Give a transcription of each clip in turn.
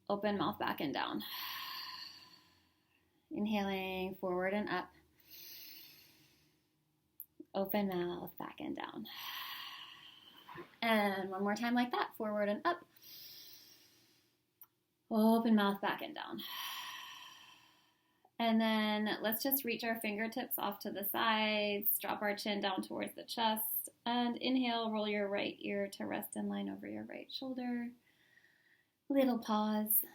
Open mouth back and down. Inhaling forward and up. Open mouth back and down. And one more time like that. Forward and up. Open mouth back and down. And then let's just reach our fingertips off to the sides. Drop our chin down towards the chest. And inhale, roll your right ear to rest in line over your right shoulder. Little pause.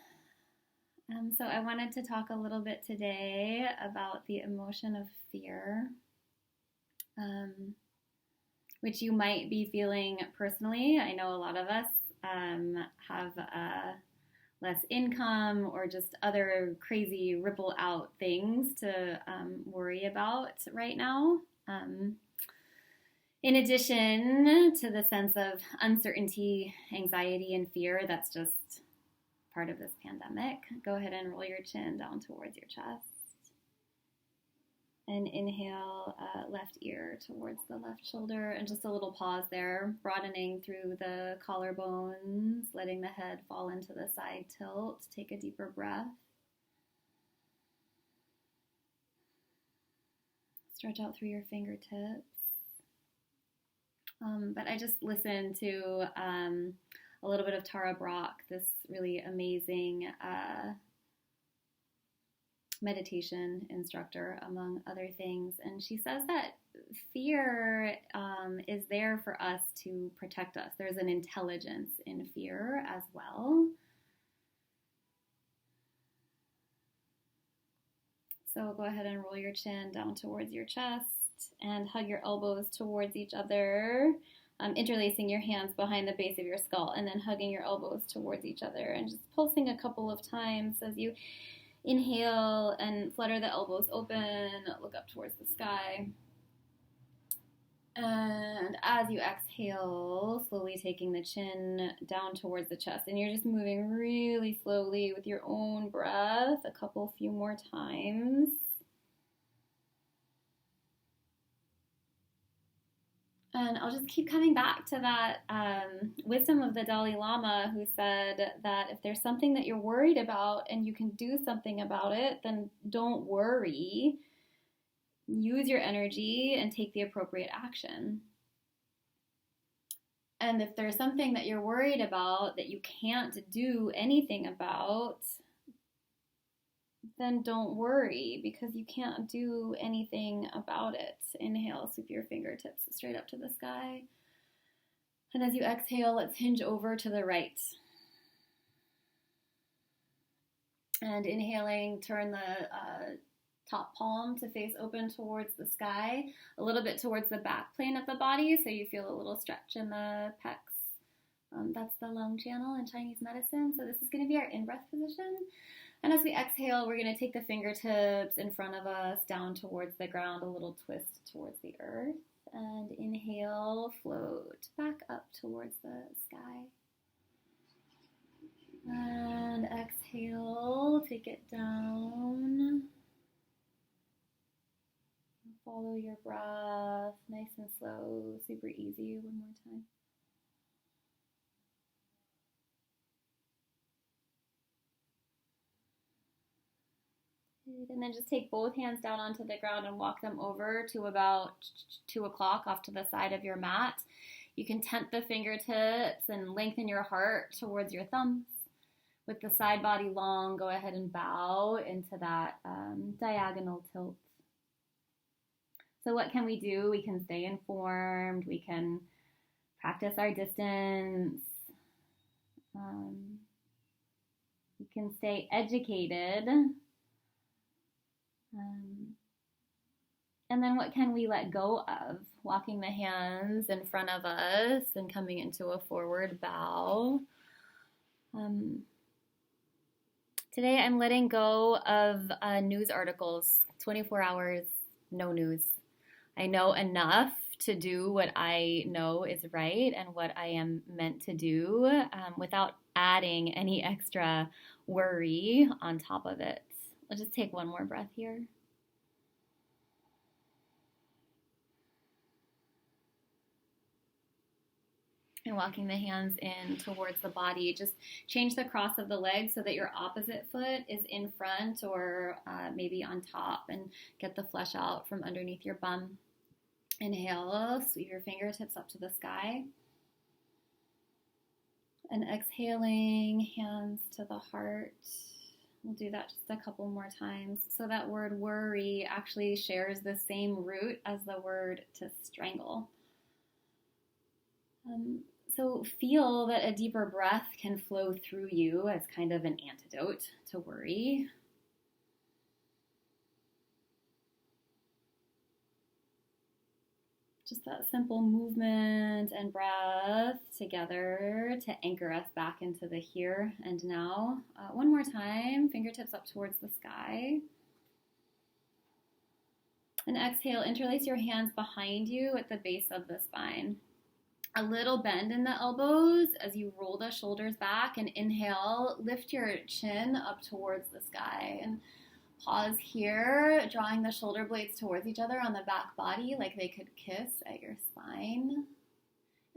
So I wanted to talk a little bit today about the emotion of fear, which you might be feeling personally. I know a lot of us have less income or just other crazy ripple out things to worry about right now. In addition to the sense of uncertainty, anxiety, and fear that's just part of this pandemic, go ahead and roll your chin down towards your chest. And inhale, left ear towards the left shoulder, and just a little pause there, broadening through the collarbones, letting the head fall into the side tilt. Take a deeper breath. Stretch out through your fingertips. But I just listened to a little bit of Tara Brach, this really amazing meditation instructor, among other things. And she says that fear is there for us to protect us. There's an intelligence in fear as well. So go ahead and roll your chin down towards your chest and hug your elbows towards each other, interlacing your hands behind the base of your skull and then hugging your elbows towards each other and just pulsing a couple of times as you inhale and flutter the elbows open, look up towards the sky. And as you exhale, slowly taking the chin down towards the chest. And you're just moving really slowly with your own breath, a few more times. And I'll just keep coming back to that wisdom of the Dalai Lama, who said that if there's something that you're worried about and you can do something about it, then don't worry. Use your energy and take the appropriate action. And if there's something that you're worried about that you can't do anything about, then don't worry, because you can't do anything about it. Inhale, sweep your fingertips straight up to the sky. And as you exhale, let's hinge over to the right. And inhaling, turn the top palm to face open towards the sky, a little bit towards the back plane of the body, so you feel a little stretch in the pecs. That's the lung channel in Chinese medicine. So this is going to be our in-breath position. And as we exhale, we're going to take the fingertips in front of us down towards the ground, a little twist towards the earth. And inhale, float back up towards the sky. And exhale, take it down. Follow your breath, nice and slow, super easy. One more time. And then just take both hands down onto the ground and walk them over to about 2 o'clock off to the side of your mat. You can tent the fingertips and lengthen your heart towards your thumbs. With the side body long, go ahead and bow into that diagonal tilt. So what can we do? We can stay informed. We can practice our distance. We can stay educated. And then what can we let go of? Walking the hands in front of us and coming into a forward bow. Today I'm letting go of news articles. 24 hours, no news. I know enough to do what I know is right and what I am meant to do without adding any extra worry on top of it. I'll just take one more breath here. And walking the hands in towards the body. Just change the cross of the leg so that your opposite foot is in front or maybe on top, and get the flesh out from underneath your bum. Inhale, sweep your fingertips up to the sky. And exhaling, hands to the heart. We'll do that just a couple more times. So that word worry actually shares the same root as the word to strangle. So feel that a deeper breath can flow through you as kind of an antidote to worry. Just that simple movement and breath together to anchor us back into the here and now. One more time, fingertips up towards the sky. And exhale, interlace your hands behind you at the base of the spine. A little bend in the elbows as you roll the shoulders back, and inhale, lift your chin up towards the sky. And pause here, drawing the shoulder blades towards each other on the back body like they could kiss at your spine.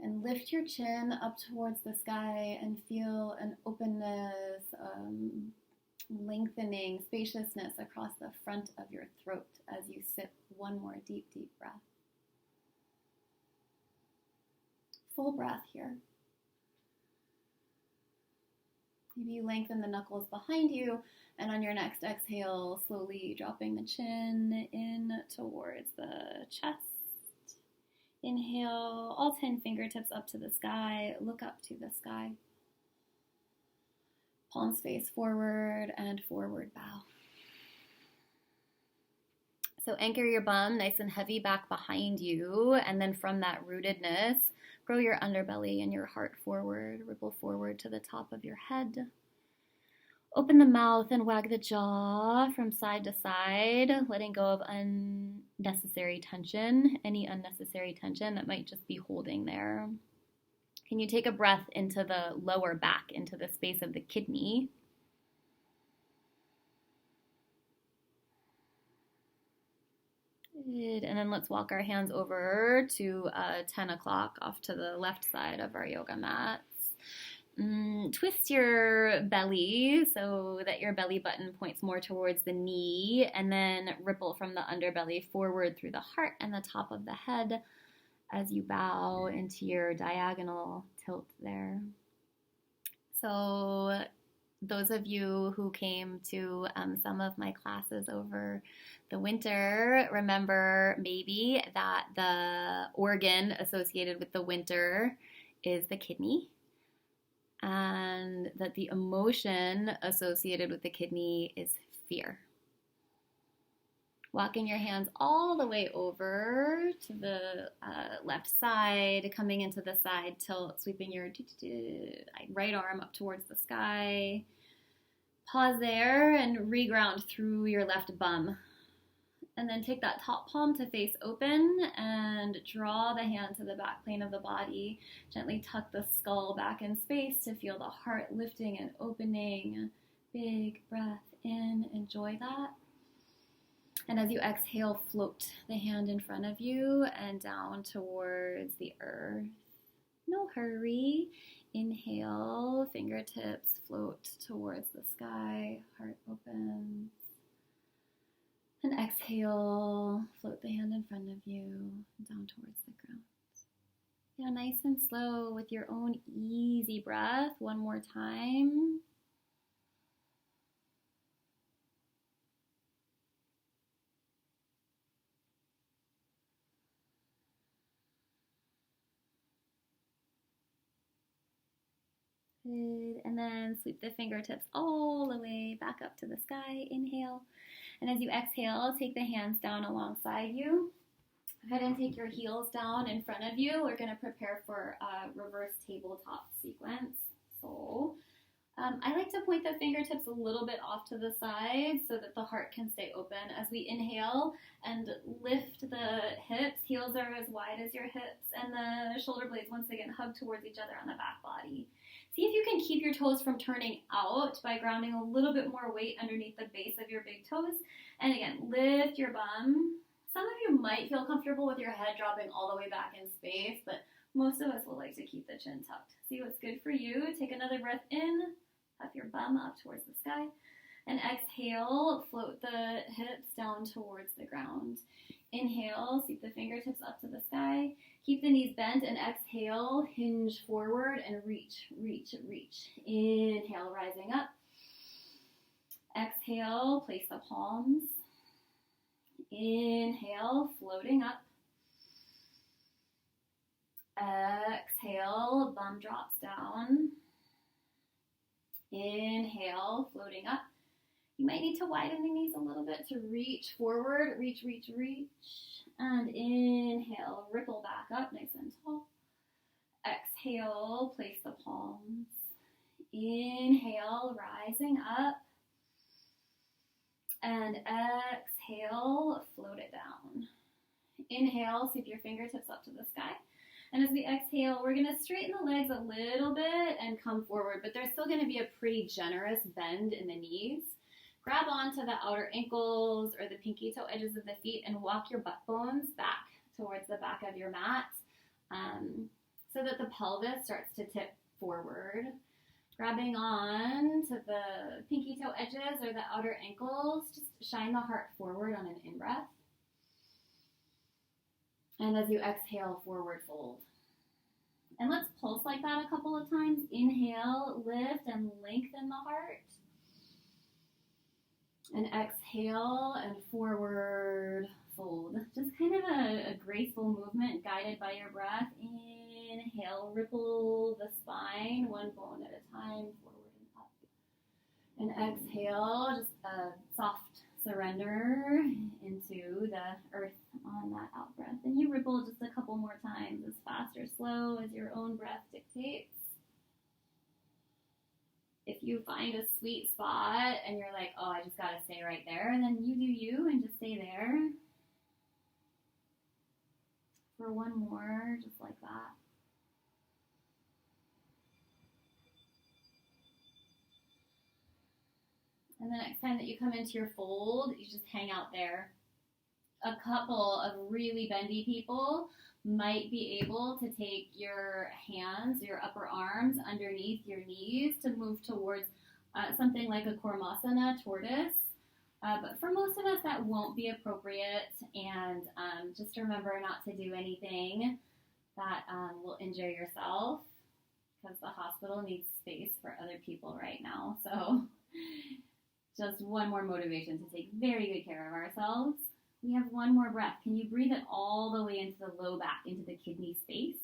And lift your chin up towards the sky and feel an openness, lengthening, spaciousness across the front of your throat as you sip one more deep, deep breath. Full breath here. Maybe you lengthen the knuckles behind you, and on your next exhale, slowly dropping the chin in towards the chest. Inhale, all 10 fingertips up to the sky, look up to the sky. Palms face forward and forward bow. So anchor your bum nice and heavy back behind you, and then from that rootedness, grow your underbelly and your heart forward, ripple forward to the top of your head. Open the mouth and wag the jaw from side to side, letting go of unnecessary tension, any unnecessary tension that might just be holding there. Can you take a breath into the lower back, into the space of the kidney? Good. And then let's walk our hands over to 10 o'clock off to the left side of our yoga mats. Twist your belly so that your belly button points more towards the knee, and then ripple from the underbelly forward through the heart and the top of the head as you bow into your diagonal tilt there. So those of you who came to some of my classes over the winter remember maybe that the organ associated with the winter is the kidney, and that the emotion associated with the kidney is fear. Walking your hands all the way over to the left side, coming into the side tilt, sweeping your right arm up towards the sky. Pause there and reground through your left bum. And then take that top palm to face open and draw the hand to the back plane of the body. Gently tuck the skull back in space to feel the heart lifting and opening. Big breath in, enjoy that. And as you exhale, float the hand in front of you and down towards the earth. No hurry. Inhale, fingertips float towards the sky, heart opens. And exhale, float the hand in front of you, down towards the ground. Yeah, nice and slow with your own easy breath. One more time. Good. And then sweep the fingertips all the way back up to the sky. Inhale. And as you exhale, take the hands down alongside you. Go ahead and take your heels down in front of you. We're going to prepare for a reverse tabletop sequence. So I like to point the fingertips a little bit off to the side so that the heart can stay open. As we inhale and lift the hips, heels are as wide as your hips, and the shoulder blades once again hug towards each other on the back body. See if you can keep your toes from turning out by grounding a little bit more weight underneath the base of your big toes. And again, lift your bum. Some of you might feel comfortable with your head dropping all the way back in space, but Most of us will like to keep the chin tucked. See what's good for you. Take another breath in, puff your bum up towards the sky, and exhale, float the hips down towards the ground. Inhale, sweep the fingertips up to the sky. Keep the knees bent and exhale, hinge forward and reach, reach, reach. Inhale, rising up. Exhale, place the palms. Inhale, floating up. Exhale, bum drops down. Inhale, floating up. You might need to widen the knees a little bit to reach forward. Reach, reach, reach. And inhale, ripple back up nice and tall. Exhale, place the palms. Inhale, rising up. And exhale, float it down. Inhale, sweep your fingertips up to the sky. And as we exhale, we're going to straighten the legs a little bit and come forward, but there's still going to be a pretty generous bend in the knees. Grab onto the outer ankles or the pinky toe edges of the feet and walk your butt bones back towards the back of your mat so that the pelvis starts to tip forward. Grabbing on to the pinky toe edges or the outer ankles, just shine the heart forward on an in-breath. And as you exhale, forward fold. And let's pulse like that a couple of times. Inhale, lift and lengthen the heart. And exhale and forward fold. Just kind of a graceful movement guided by your breath. Inhale, ripple the spine, one bone at a time, forward and up. And exhale, just a soft surrender into the earth on that out breath. And you ripple just a couple more times, as fast or slow as your own breath dictates. If you find a sweet spot and you're like, oh, I just got to stay right there, then you do you and just stay there. For one more, just like that. And the next time that you come into your fold, you just hang out there. A couple of really bendy people might be able to take your hands, your upper arms underneath your knees to move towards something like a Kurmasana, tortoise. But for most of us, that won't be appropriate. And just remember not to do anything that will injure yourself, because the hospital needs space for other people right now. So just one more motivation to take very good care of ourselves. We have one more breath. Can you breathe it all the way into the low back, into the kidney space?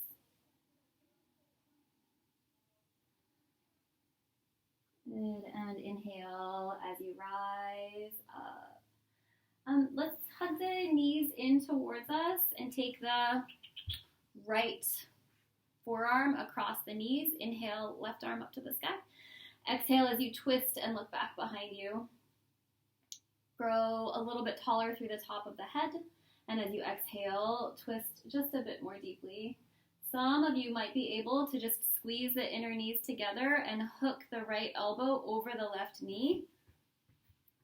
Good, and inhale as you rise up. Let's hug the knees in towards us and take the right forearm across the knees. Inhale, left arm up to the sky. Exhale as you twist and look back behind you. Grow a little bit taller through the top of the head. And as you exhale, twist just a bit more deeply. Some of you might be able to just squeeze the inner knees together and hook the right elbow over the left knee,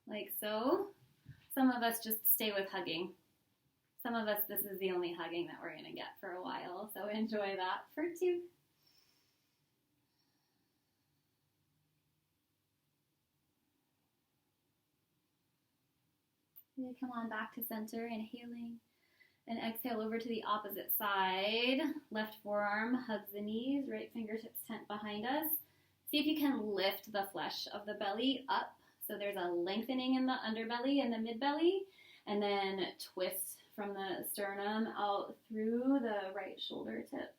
like so. Some of us just stay with hugging. Some of us, this is the only hugging that we're going to get for a while, so enjoy that for 2. Come on back to center, inhaling. And exhale over to the opposite side. Left forearm hugs the knees, right fingertips tent behind us. See if you can lift the flesh of the belly up. So there's a lengthening in the underbelly and the mid-belly. And then twist from the sternum out through the right shoulder tip.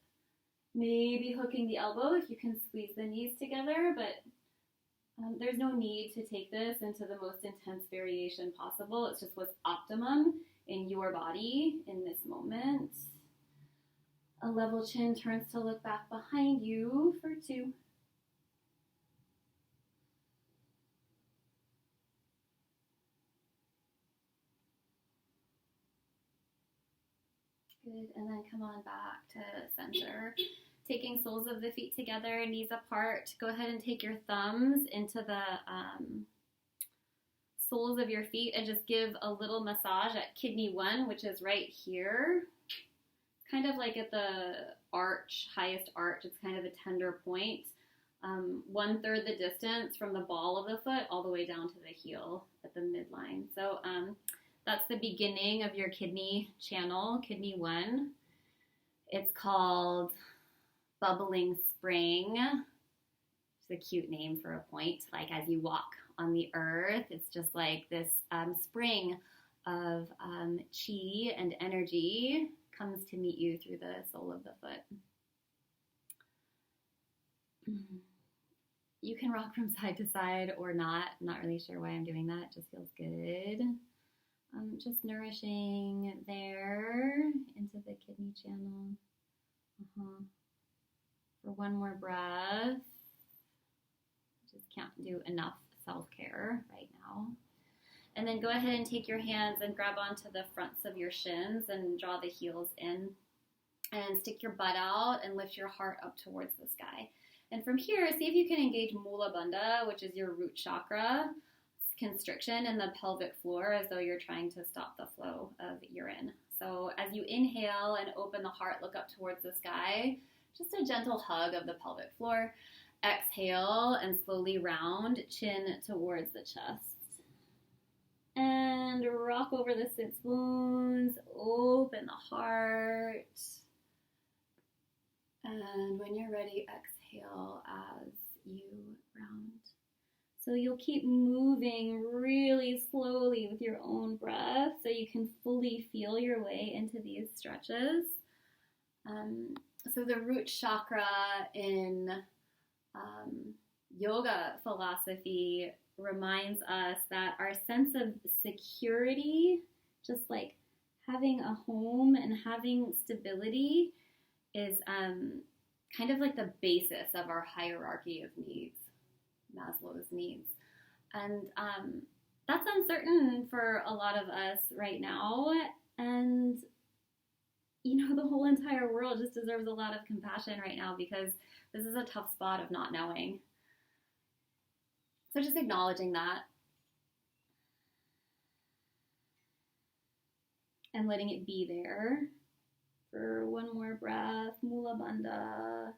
Maybe hooking the elbow if you can squeeze the knees together, but there's no need to take this into the most intense variation possible. It's just what's optimum in your body in this moment. A level chin turns to look back behind you for 2. Good, and then come on back to center. Taking soles of the feet together, knees apart. Go ahead and take your thumbs into the soles of your feet and just give a little massage at kidney 1, which is right here. kind of like at the arch, highest arch. It's kind of a tender point. 1/3 the distance from the ball of the foot all the way down to the heel at the midline. So that's the beginning of your kidney channel, kidney 1. It's called Bubbling Spring. It's a cute name for a point. Like as you walk on the earth, it's just like this spring of chi and energy comes to meet you through the sole of the foot. You can rock from side to side or not. I'm not really sure why I'm doing that. It just feels good. Just nourishing there into the kidney channel. For one more breath. Just can't do enough self-care right now. And then go ahead and take your hands and grab onto the fronts of your shins and draw the heels in. And stick your butt out and lift your heart up towards the sky. And from here, see if you can engage Mula Bandha, which is your root chakra, constriction in the pelvic floor as though you're trying to stop the flow of urine. So as you inhale and open the heart, look up towards the sky, just a gentle hug of the pelvic floor. Exhale and slowly round, chin towards the chest. And rock over the sits bones, open the heart. And when you're ready, exhale as you round. So you'll keep moving really slowly with your own breath so you can fully feel your way into these stretches. So the root chakra in yoga philosophy reminds us that our sense of security, just like having a home and having stability, is kind of like the basis of our hierarchy of needs, Maslow's needs. And that's uncertain for a lot of us right now. And, you know, the whole entire world just deserves a lot of compassion right now because this is a tough spot of not knowing. So just acknowledging that and letting it be there. For one more breath, Mula Bandha.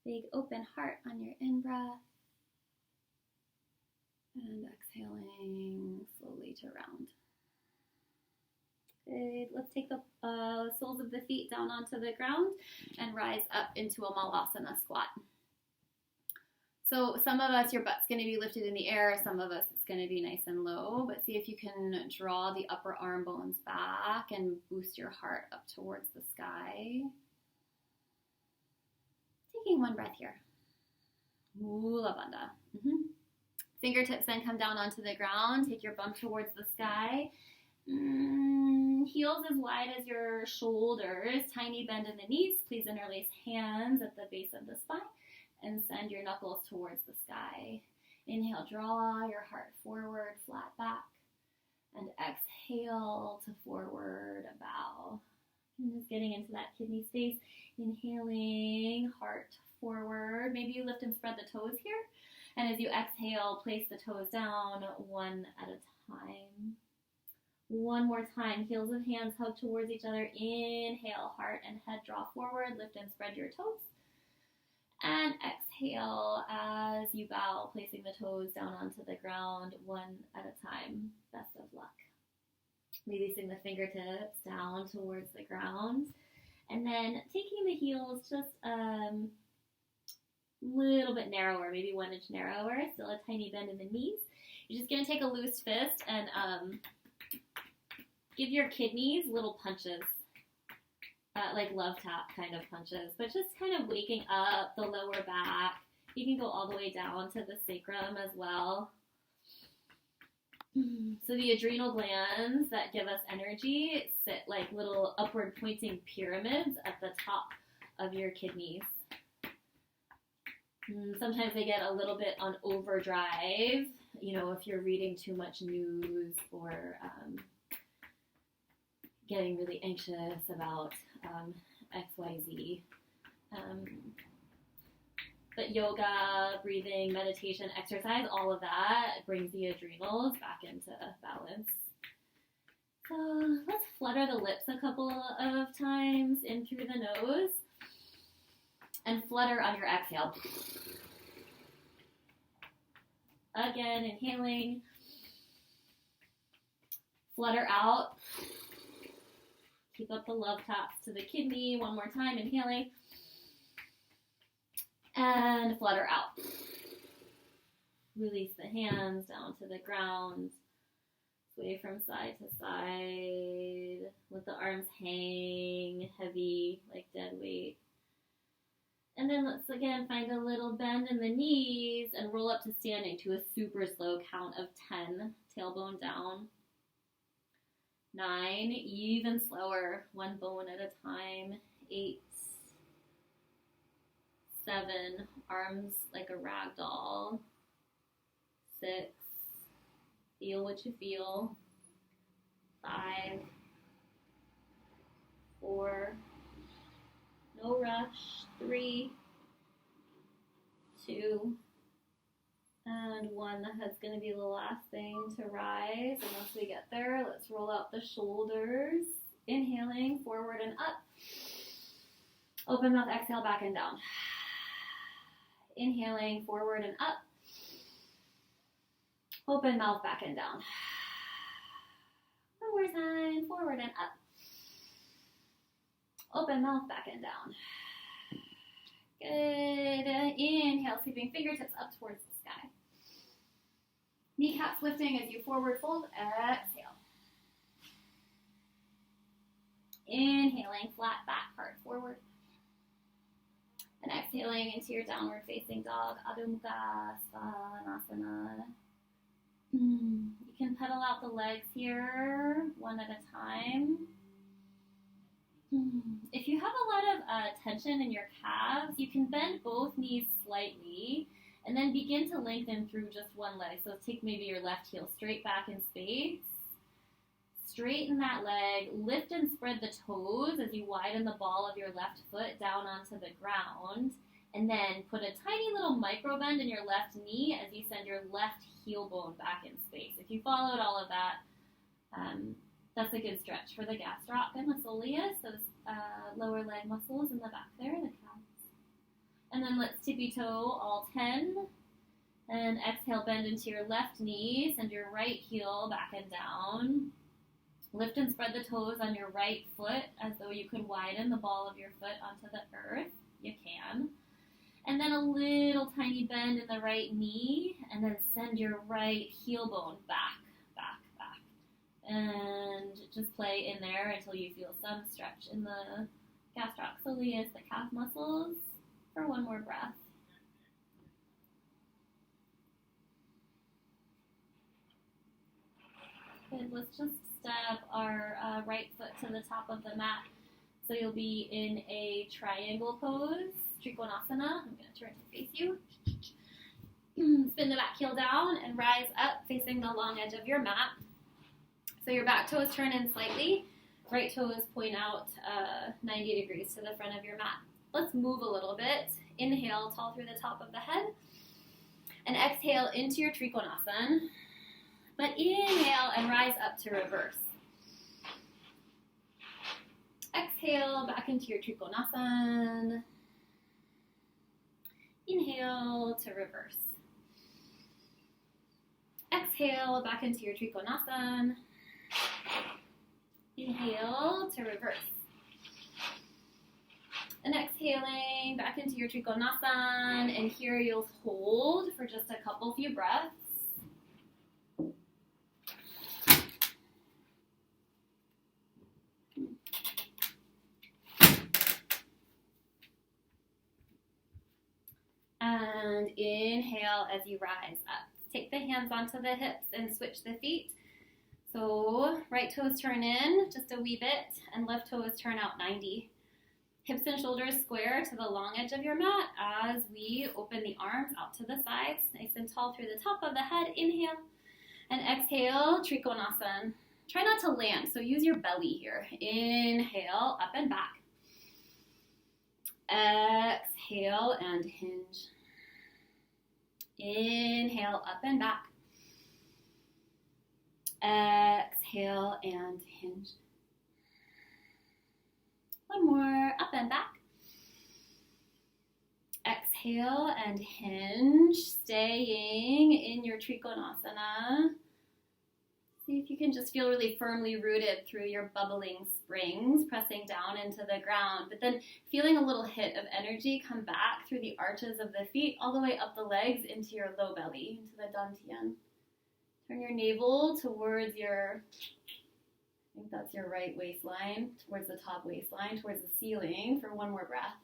Big open heart on your in-breath. And exhaling slowly to round. Good. Let's take the soles of the feet down onto the ground and rise up into a Malasana squat. So some of us, your butt's going to be lifted in the air. Some of us, it's going to be nice and low. But see if you can draw the upper arm bones back and boost your heart up towards the sky. Taking one breath here. Mula Bandha. Fingertips then come down onto the ground. Take your bum towards the sky. Heels as wide as your shoulders. Tiny bend in the knees. Please interlace hands at the base of the spine. And send your knuckles towards the sky. Inhale, draw your heart forward, flat back. And exhale to forward, bow. And just getting into that kidney space. Inhaling, heart forward. Maybe you lift and spread the toes here. And as you exhale, place the toes down one at a time. One more time. Heels of hands hug towards each other. Inhale, heart and head draw forward. Lift and spread your toes. And exhale as you bow, placing the toes down onto the ground one at a time. Best of luck. Releasing the fingertips down towards the ground. And then taking the heels just a little bit narrower, maybe 1 inch narrower. Still a tiny bend in the knees. You're just going to take a loose fist and give your kidneys little punches. Like love tap kind of punches, but just kind of waking up the lower back. You can go all the way down to the sacrum as well. So the adrenal glands that give us energy sit like little upward pointing pyramids at the top of your kidneys. Sometimes they get a little bit on overdrive, you know, if you're reading too much news or getting really anxious about XYZ. But yoga, breathing, meditation, exercise, all of that brings the adrenals back into balance. So let's flutter the lips a couple of times in through the nose and flutter on your exhale. Again, inhaling, flutter out. Keep up the love taps to the kidney. One more time, inhaling, and flutter out. Release the hands down to the ground. Sway from side to side. Let the arms hang heavy like dead weight. And then let's again find a little bend in the knees and roll up to standing to a super slow count of 10. Tailbone down. 9, even slower, one bone at a time. 8, 7, arms like a rag doll. 6, feel what you feel. 5, 4, no rush. 3, 2, and 1. That's going to be the last thing to rise. And once we get there, let's roll out the shoulders. Inhaling, forward and up. Open mouth, exhale, back and down. Inhaling, forward and up. Open mouth, back and down. One more time, forward and up. Open mouth, back and down. Good. Inhale, sweeping fingertips up towards the sky. Kneecaps lifting as you forward fold. Exhale. Inhaling, flat back, heart forward. And exhaling into your downward facing dog, Adho Mukha Svanasana. You can pedal out the legs here, one at a time. If you have a lot of tension in your calves, you can bend both knees slightly and then begin to lengthen through just one leg. So take maybe your left heel straight back in space. Straighten that leg, lift and spread the toes as you widen the ball of your left foot down onto the ground. And then put a tiny little micro bend in your left knee as you send your left heel bone back in space. If you followed all of that, that's a good stretch for the gastroc and the soleus, those lower leg muscles in the back there, the calves. And then let's tippy toe all 10. And exhale, bend into your left knee, send your right heel back and down. Lift and spread the toes on your right foot as though you could widen the ball of your foot onto the earth. You can. And then a little tiny bend in the right knee, and then send your right heel bone back. And just play in there until you feel some stretch in the gastroc soleus, the calf muscles, for one more breath. Good, let's just step our right foot to the top of the mat. So you'll be in a triangle pose, Trikonasana. I'm going to turn to face you. Spin the back heel down and rise up facing the long edge of your mat. So your back toes turn in slightly. Right toes point out 90 degrees to the front of your mat. Let's move a little bit. Inhale, tall through the top of the head. And exhale into your Trikonasana. But inhale and rise up to reverse. Exhale, back into your Trikonasana. Inhale to reverse. Exhale, back into your Trikonasana. Inhale to reverse. And exhaling back into your Trikonasana. And here you'll hold for just a few breaths. And inhale as you rise up. Take the hands onto the hips and switch the feet. So right toes turn in just a wee bit and left toes turn out 90. Hips and shoulders square to the long edge of your mat as we open the arms out to the sides, nice and tall through the top of the head. Inhale and exhale, Trikonasana. Try not to land, so use your belly here. Inhale, up and back. Exhale and hinge. Inhale, up and back. Exhale and hinge. One more, up and back. Exhale and hinge, staying in your Trikonasana. See if you can just feel really firmly rooted through your bubbling springs, pressing down into the ground, but then feeling a little hit of energy come back through the arches of the feet, all the way up the legs into your low belly, into the Dantian. Turn your navel towards your, I think that's your right waistline, towards the top waistline, towards the ceiling for one more breath.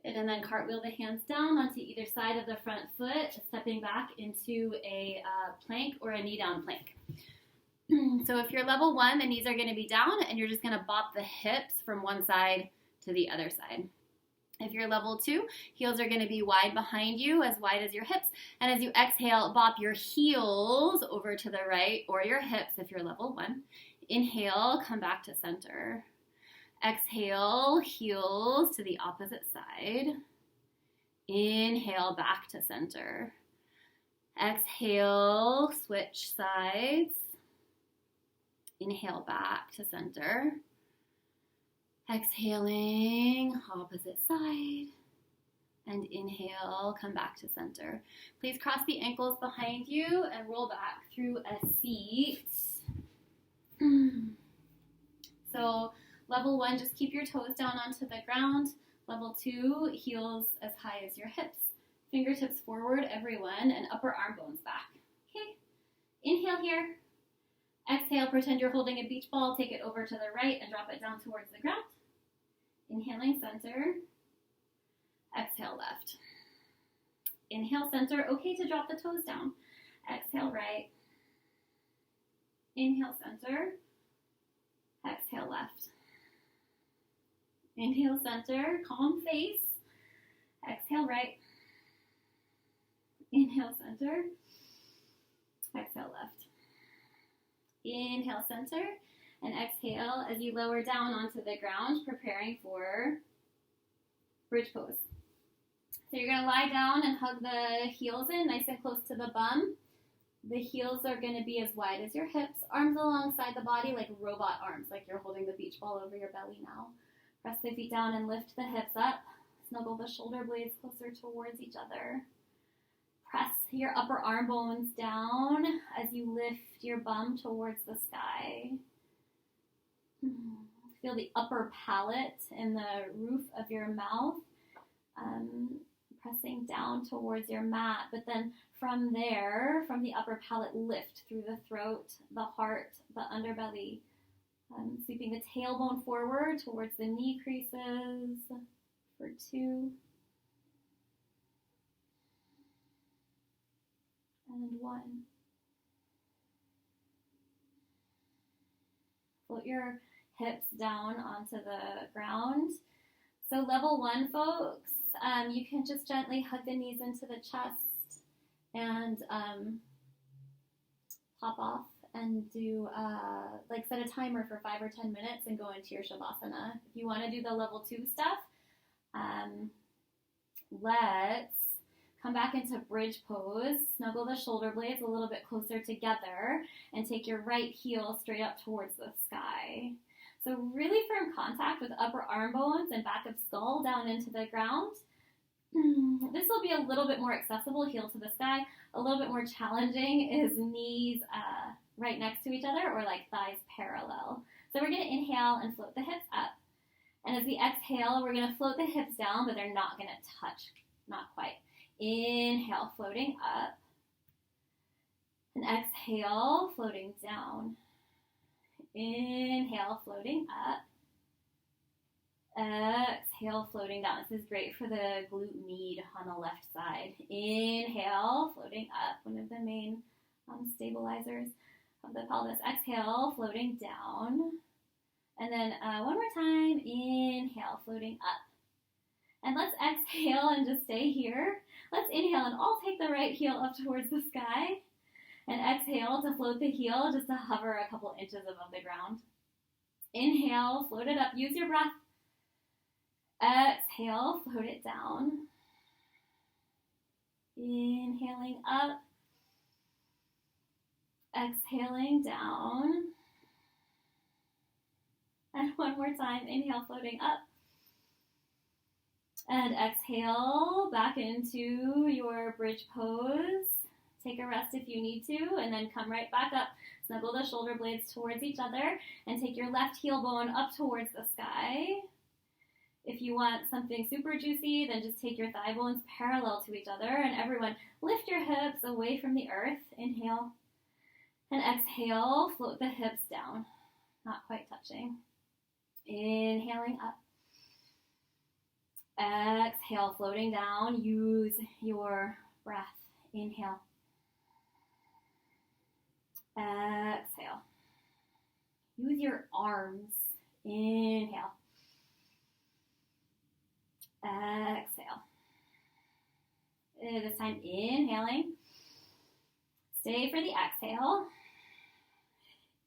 And then cartwheel the hands down onto either side of the front foot, stepping back into a plank or a knee down plank. So if you're level 1, the knees are going to be down and you're just going to bop the hips from one side to the other side. If you're level 2, heels are going to be wide behind you, as wide as your hips. And as you exhale, bop your heels over to the right or your hips if you're level 1. Inhale, come back to center. Exhale, heels to the opposite side. Inhale, back to center. Exhale, switch sides. Inhale, back to center. Exhaling, opposite side. And inhale, come back to center. Please cross the ankles behind you and roll back through a seat. So, level 1, just keep your toes down onto the ground. Level 2, heels as high as your hips. Fingertips forward, everyone, and upper arm bones back. Okay, inhale here. Exhale, pretend you're holding a beach ball. Take it over to the right and drop it down towards the ground. Inhaling center. Exhale left. Inhale center. Okay to drop the toes down. Exhale right. Inhale center. Exhale left. Inhale center, calm face. Exhale right. Inhale center. Exhale left. Inhale center and exhale as you lower down onto the ground, preparing for bridge pose. So you're going to lie down and hug the heels in nice and close to the bum. The heels are going to be as wide as your hips, arms alongside the body like robot arms, like you're holding the beach ball over your belly now. Press the feet down and lift the hips up. Snuggle the shoulder blades closer towards each other. Press your upper arm bones down as you lift your bum towards the sky. Feel the upper palate and the roof of your mouth pressing down towards your mat. But then from there, from the upper palate, lift through the throat, the heart, the underbelly. Sweeping the tailbone forward towards the knee creases for 2. And 1. Float your hips down onto the ground. So level 1, folks, you can just gently hug the knees into the chest and pop off and do, set a timer for 5 or 10 minutes and go into your Shavasana. If you want to do the level 2 stuff, let's come back into bridge pose. Snuggle the shoulder blades a little bit closer together and take your right heel straight up towards the sky. So really firm contact with upper arm bones and back of skull down into the ground. This will be a little bit more accessible, heel to the sky. A little bit more challenging is knees right next to each other or like thighs parallel. So we're going to inhale and float the hips up. And as we exhale, we're going to float the hips down, but they're not going to touch, not quite. Inhale, floating up. And exhale, floating down. Inhale, floating up. Exhale, floating down. This is great for the glute med on the left side. Inhale, floating up. One of the main stabilizers of the pelvis. Exhale, floating down. And then one more time. Inhale, floating up. And let's exhale and just stay here. Let's inhale and all take the right heel up towards the sky. And exhale to float the heel just to hover a couple inches above the ground. Inhale, float it up. Use your breath. Exhale, float it down. Inhaling up. Exhaling down. And one more time, inhale, floating up. And exhale back into your bridge pose. Take a rest if you need to, and then come right back up. Snuggle the shoulder blades towards each other, and take your left heel bone up towards the sky. If you want something super juicy, then just take your thigh bones parallel to each other, and everyone lift your hips away from the earth. Inhale, and exhale, float the hips down, not quite touching. Inhaling up. Exhale, floating down. Use your breath. Inhale. Exhale. Use your arms. Inhale. Exhale. This time, inhaling. Stay for the exhale.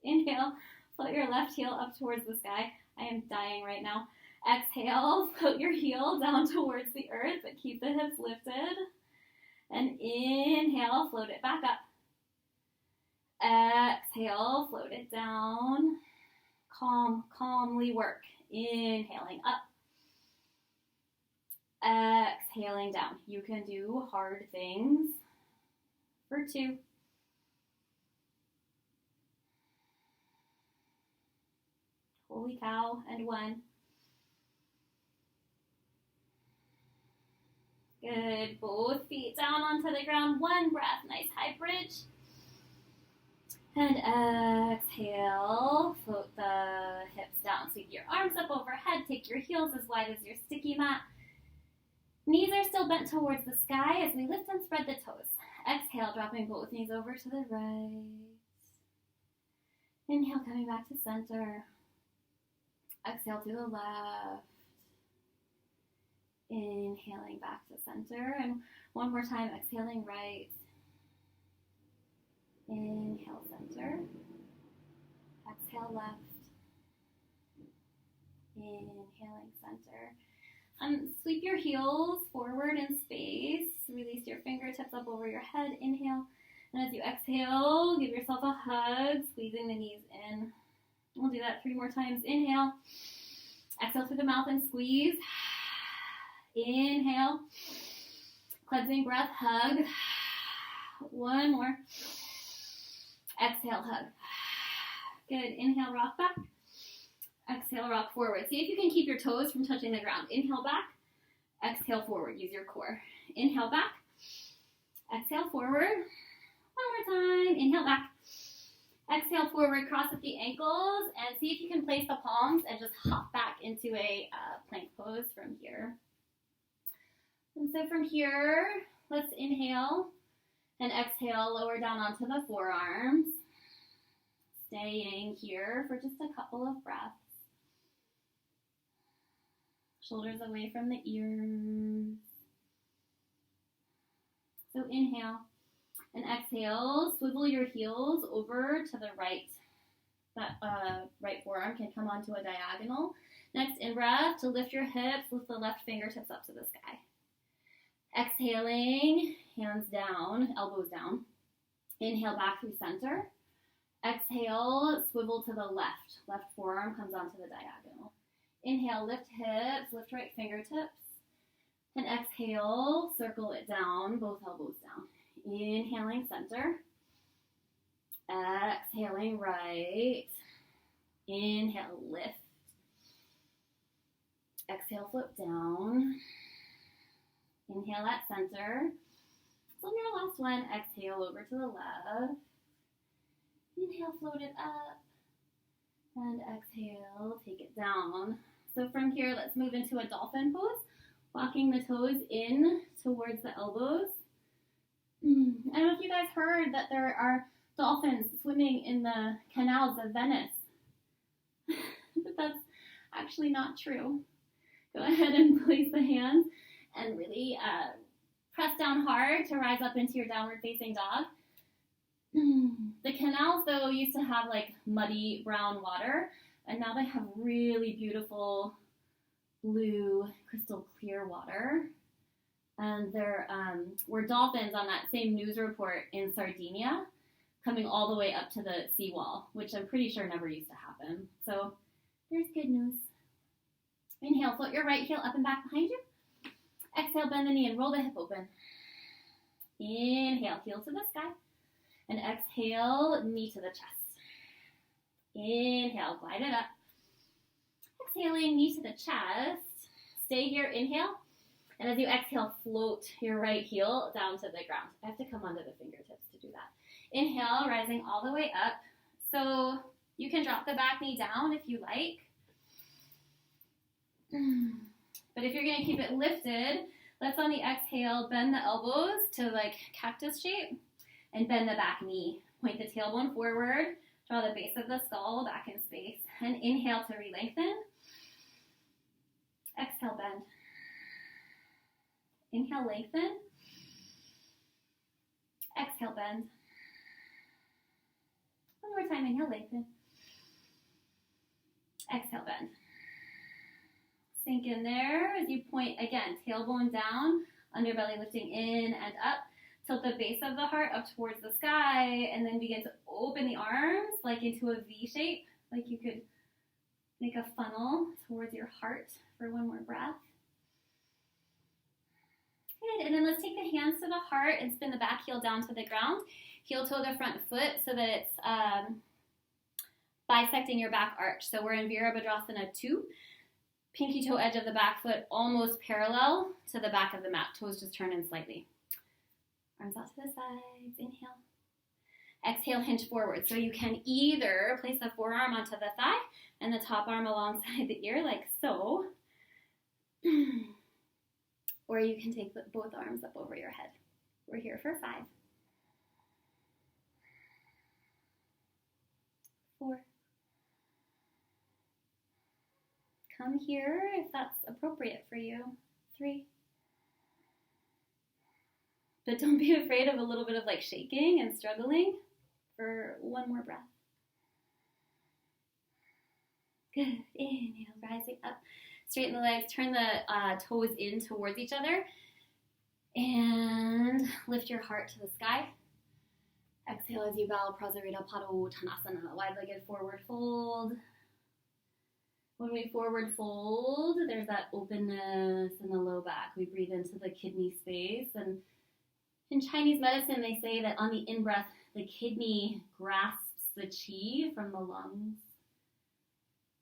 Inhale. Float your left heel up towards the sky. I am dying right now. Exhale, float your heel down towards the earth, but keep the hips lifted. And inhale, float it back up. Exhale, float it down. Calmly work. Inhaling up. Exhaling down. You can do hard things for 2. Holy cow, and 1. Good, both feet down onto the ground, 1 breath, nice high bridge. And exhale, float the hips down, sweep your arms up overhead, take your heels as wide as your sticky mat. Knees are still bent towards the sky as we lift and spread the toes. Exhale, dropping both knees over to the right. Inhale, coming back to center. Exhale to the left. Inhaling back to center. And one more time, exhaling right. Inhale, center. Exhale, left. Inhaling, center. Sweep your heels forward in space. Release your fingertips up over your head. Inhale. And as you exhale, give yourself a hug, squeezing the knees in. We'll do that 3 more times. Inhale. Exhale through the mouth and squeeze. Inhale. Cleansing breath, hug. 1 more. Exhale, hug. Good. Inhale, rock back. Exhale, rock forward. See if you can keep your toes from touching the ground. Inhale back. Exhale forward. Use your core. Inhale back. Exhale forward. 1 more time. Inhale back. Exhale forward. Cross at the ankles. And see if you can place the palms and just hop back into a plank pose from here. And so from here, let's inhale and exhale, lower down onto the forearms. Staying here for just a couple of breaths. Shoulders away from the ears. So inhale and exhale, swivel your heels over to the right. That right forearm can come onto a diagonal. Next, in breath, to lift your hips, lift the left fingertips up to the sky. Exhaling, hands down, elbows down. Inhale back through center. Exhale, swivel to the left. Left forearm comes onto the diagonal. Inhale, lift hips, lift right fingertips. And exhale, circle it down, both elbows down. Inhaling, center. Exhaling, right. Inhale, lift. Exhale, flip down. Inhale at center. So on your last one, exhale over to the left. Inhale, float it up. And exhale, take it down. So from here, let's move into a dolphin pose. Walking the toes in towards the elbows. I don't know if you guys heard that there are dolphins swimming in the canals of Venice. But that's actually not true. Go ahead and place the hands and really press down hard to rise up into your downward facing dog. The canals, though, used to have like muddy brown water, and now they have really beautiful blue, crystal clear water. And there were dolphins on that same news report in Sardinia, coming all the way up to the seawall, which I'm pretty sure never used to happen. So there's good news. Inhale, float your right heel up and back behind you. Exhale, bend the knee and roll the hip open. Inhale, heel to the sky. And exhale, knee to the chest. Inhale, glide it up. Exhaling, knee to the chest. Stay here, inhale. And as you exhale, float your right heel down to the ground. I have to come onto the fingertips to do that. Inhale, rising all the way up. So you can drop the back knee down if you like. But if you're going to keep it lifted, let's on the exhale bend the elbows to like cactus shape and bend the back knee. Point the tailbone forward, draw the base of the skull back in space, and inhale to re-lengthen. Exhale, bend. Inhale, lengthen. Exhale, bend. One more time, inhale, lengthen. Exhale, bend. Sink in there as you point, again, tailbone down, underbelly lifting in and up. Tilt the base of the heart up towards the sky, and then begin to open the arms like into a V shape, like you could make a funnel towards your heart for one more breath. Good, and then let's take the hands to the heart and spin the back heel down to the ground. Heel toe the front foot so that it's bisecting your back arch. So we're in Virabhadrasana 2. Pinky toe edge of the back foot almost parallel to the back of the mat. Toes just turn in slightly. Arms out to the sides. Inhale. Exhale, hinge forward. So you can either place the forearm onto the thigh and the top arm alongside the ear like so. Or you can take both arms up over your head. We're here for 5. 4. Come here if that's appropriate for you. 3. But don't be afraid of a little bit of like shaking and struggling for one more breath. Good. Inhale, rising up. Straighten the legs, turn the toes in towards each other, and lift your heart to the sky. Exhale as you bow, Prasarita Padottanasana, wide-legged forward fold. When we forward fold, there's that openness in the low back. We breathe into the kidney space, and in Chinese medicine, they say that on the in-breath, the kidney grasps the qi from the lungs.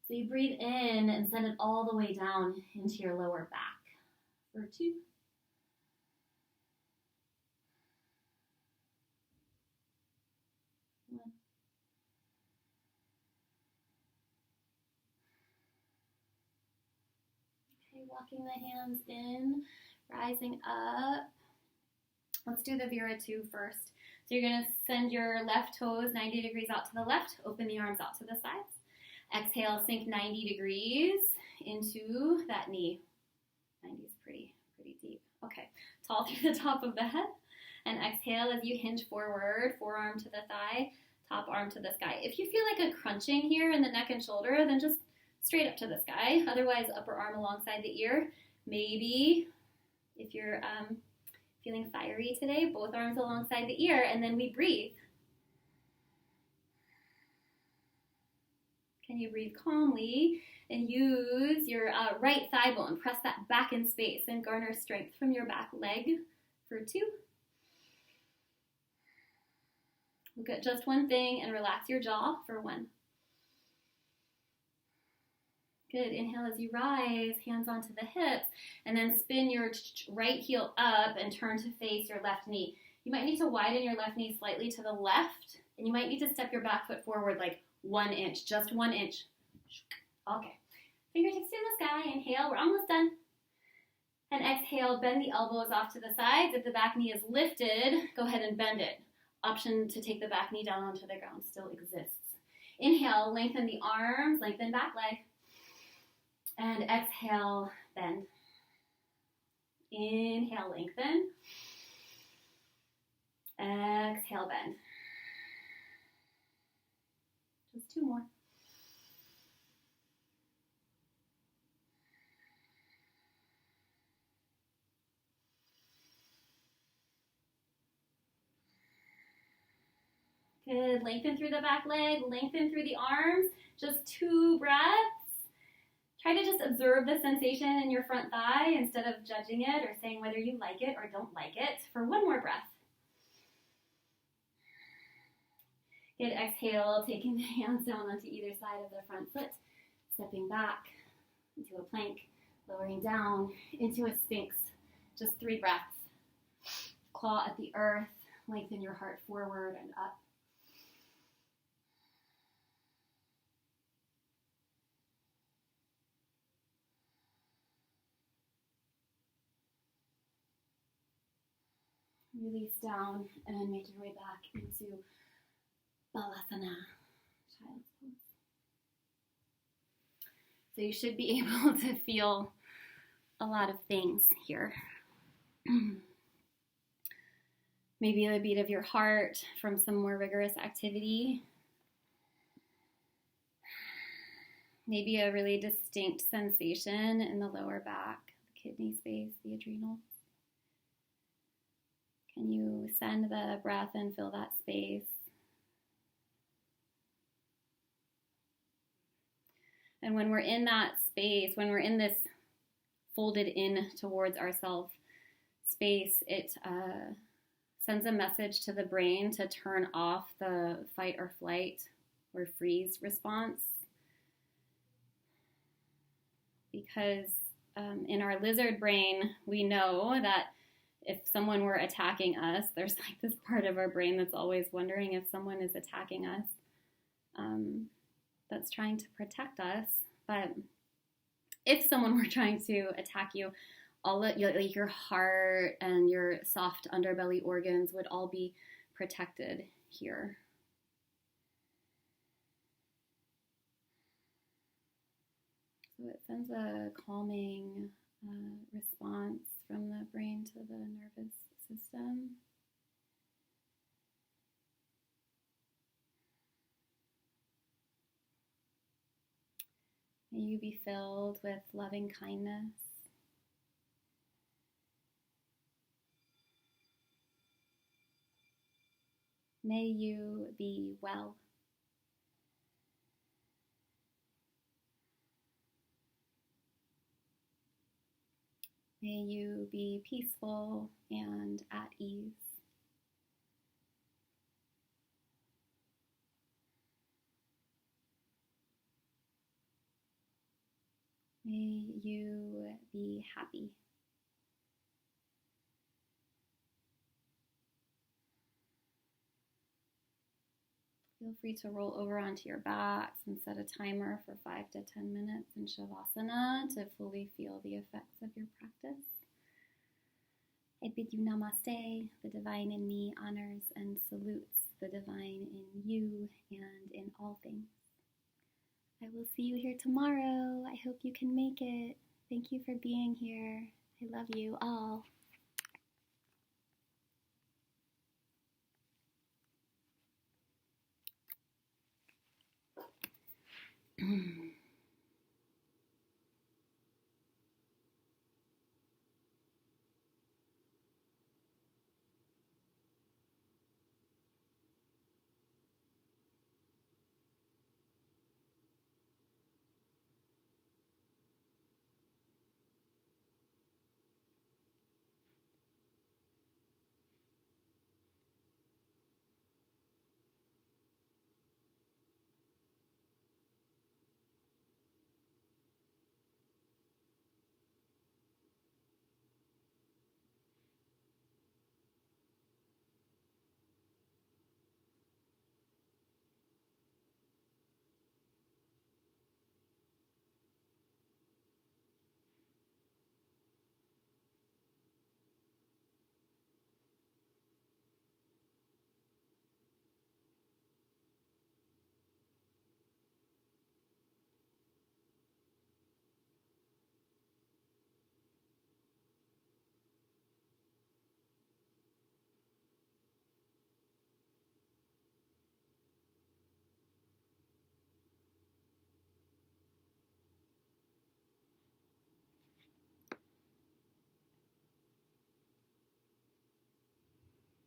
So you breathe in and send it all the way down into your lower back. For 2. Okay, walking the hands in, rising up. Let's do the Vira 2 first. So you're going to send your left toes 90 degrees out to the left, open the arms out to the sides. Exhale, sink 90 degrees into that knee. 90 is pretty deep. Okay, tall through the top of the head. And exhale as you hinge forward, forearm to the thigh, top arm to the sky. If you feel like a crunching here in the neck and shoulder, then just straight up to the sky. Otherwise, upper arm alongside the ear. Maybe if you're feeling fiery today, both arms alongside the ear, and then we breathe. Can you breathe calmly and use your right thigh bone? Press that back in space and garner strength from your back leg for 2. Look at just one thing and relax your jaw for 1. Good. Inhale as you rise, hands onto the hips, and then spin your right heel up and turn to face your left knee. You might need to widen your left knee slightly to the left, and you might need to step your back foot forward like 1 inch, just 1 inch. Okay. Fingertips to the sky. Inhale. We're almost done. And exhale, bend the elbows off to the sides. If the back knee is lifted, go ahead and bend it. Option to take the back knee down onto the ground still exists. Inhale, lengthen the arms, lengthen back leg. And exhale, bend. Inhale, lengthen. Exhale, bend. Just 2 more. Good. Lengthen through the back leg, lengthen through the arms. Just 2 breaths. Try to just observe the sensation in your front thigh instead of judging it or saying whether you like it or don't like it. For 1 more breath. Good. Exhale, taking the hands down onto either side of the front foot. Stepping back into a plank, lowering down into a sphinx. Just 3 breaths. Claw at the earth, lengthen your heart forward and up. Release down and make your way back into Balasana, child's pose. So you should be able to feel a lot of things here. Maybe the beat of your heart from some more rigorous activity. Maybe a really distinct sensation in the lower back, the kidney space, the adrenals. Can you send the breath and fill that space? And when we're in that space, when we're in this folded in towards ourself space, it sends a message to the brain to turn off the fight or flight or freeze response. Because in our lizard brain, we know that if someone were attacking us, there's like this part of our brain that's always wondering if someone is attacking us, that's trying to protect us. But if someone were trying to attack you, all of your heart and your soft underbelly organs would all be protected here. So it sends a calming response from the brain to the nervous system. May you be filled with loving kindness. May you be well. May you be peaceful and at ease. May you be happy. Feel free to roll over onto your backs and set a timer for 5 to 10 minutes in Shavasana to fully feel the effects of your practice. I bid you namaste. The divine in me honors and salutes the divine in you and in all things. I will see you here tomorrow. I hope you can make it. Thank you for being here. I love you all.